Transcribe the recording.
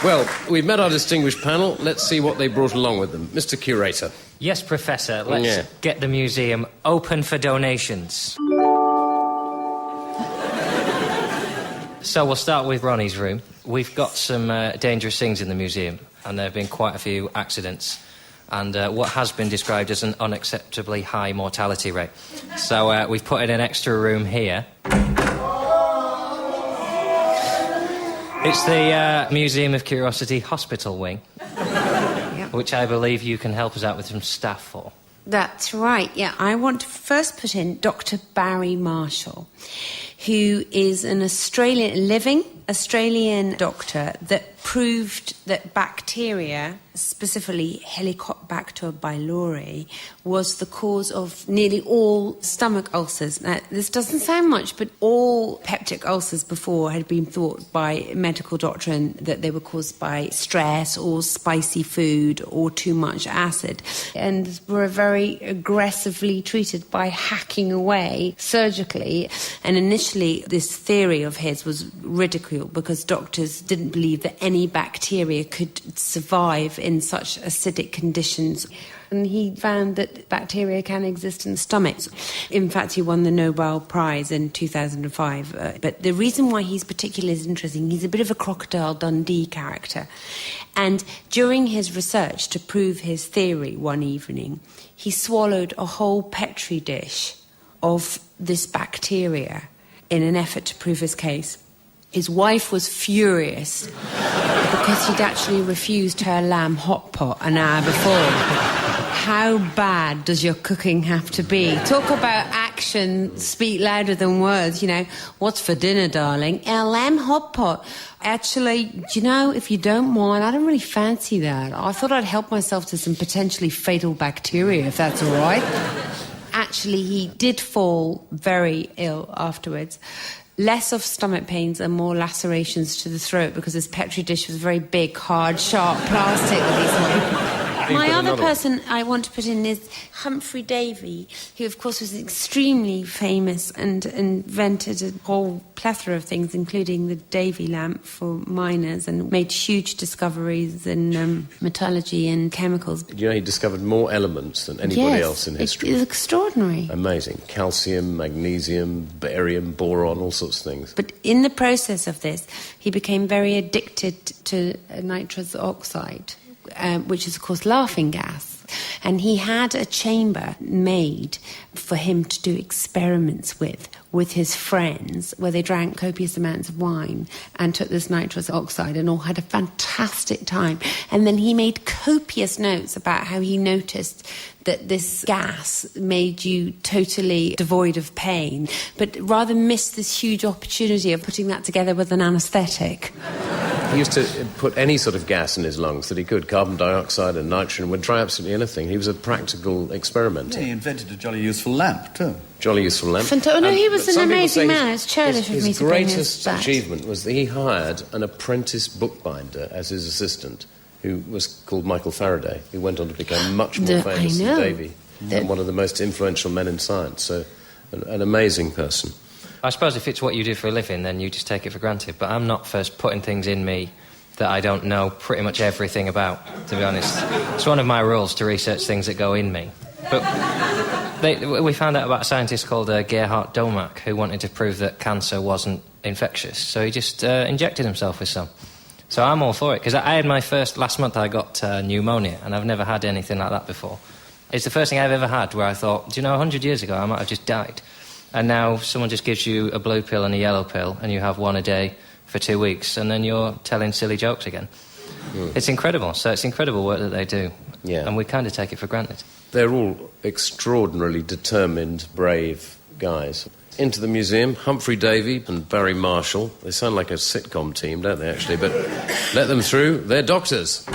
Well, we've met our distinguished panel. Let's see what they brought along with them. Mr. Curator. Yes, Professor. Let's get the museum open for donations. So we'll start with Ronnie's room. We've got some dangerous things in the museum, and there have been quite a few accidents, and what has been described as an unacceptably high mortality rate. So we've put in an extra room here. It's the Museum of Curiosity Hospital Wing, which I believe you can help us out with some staff for. That's right, yeah. I want to first put in Dr. Barry Marshall, who is an living Australian doctor that proved that bacteria, specifically Helicobacter pylori, was the cause of nearly all stomach ulcers. Now, this doesn't sound much, but all peptic ulcers before had been thought by medical doctrine that they were caused by stress or spicy food or too much acid, and were very aggressively treated by hacking away surgically. And initially, this theory of his was ridiculed because doctors didn't believe that any bacteria could survive in such acidic conditions. And he found that bacteria can exist in stomachs. In fact, he won the Nobel Prize in 2005. But the reason why he's particularly interesting, he's a bit of a Crocodile Dundee character. And during his research to prove his theory one evening, he swallowed a whole Petri dish of this bacteria in an effort to prove his case. His wife was furious because he'd actually refused her lamb hot pot an hour before. How bad does your cooking have to be? Talk about action, speak louder than words, you know. What's for dinner, darling? A lamb hot pot. Actually, you know, if you don't mind, I don't really fancy that. I thought I'd help myself to some potentially fatal bacteria, if that's all right. Actually, he did fall very ill afterwards. Less of stomach pains and more lacerations to the throat because his Petri dish was very big, hard, sharp plastic that he's My other person I want to put in is Humphrey Davy, who, of course, was extremely famous and invented a whole plethora of things, including the Davy lamp for miners, and made huge discoveries in metallurgy and chemicals. You know, he discovered more elements than anybody else in history. It's extraordinary. Amazing. Calcium, magnesium, barium, boron, all sorts of things. But in the process of this, he became very addicted to nitrous oxide, which is, of course, laughing gas. And he had a chamber made for him to do experiments with his friends, where they drank copious amounts of wine and took this nitrous oxide and all had a fantastic time. And then he made copious notes about how he noticed that this gas made you totally devoid of pain, but rather missed this huge opportunity of putting that together with an anaesthetic. He used to put any sort of gas in his lungs that he could, carbon dioxide and nitrogen, would try absolutely anything. He was a practical experimenter. Yeah, he invented a jolly useful lamp, too. Jolly useful lamp. No, he was an amazing man. It's churlish of me to bring his greatest achievement was that he hired an apprentice bookbinder as his assistant, who was called Michael Faraday, who went on to become much more famous than Davy, and one of the most influential men in science. So, an amazing person. I suppose if it's what you do for a living, then you just take it for granted. But I'm not first putting things in me that I don't know pretty much everything about, to be honest. It's one of my rules to research things that go in me. But we found out about a scientist called Gerhard Domark, who wanted to prove that cancer wasn't infectious. So he just injected himself with some. So I'm all for it, because I had my first... Last month I got pneumonia, and I've never had anything like that before. It's the first thing I've ever had where I thought, do you know, 100 years ago I might have just died. And now someone just gives you a blue pill and a yellow pill, and you have one a day for 2 weeks, and then you're telling silly jokes again. It's incredible. So it's incredible work that they do. Yeah. And we kind of take it for granted. They're all extraordinarily determined, brave guys. Into the museum, Humphrey Davy and Barry Marshall. They sound like a sitcom team, don't they, actually? But let them through. They're doctors.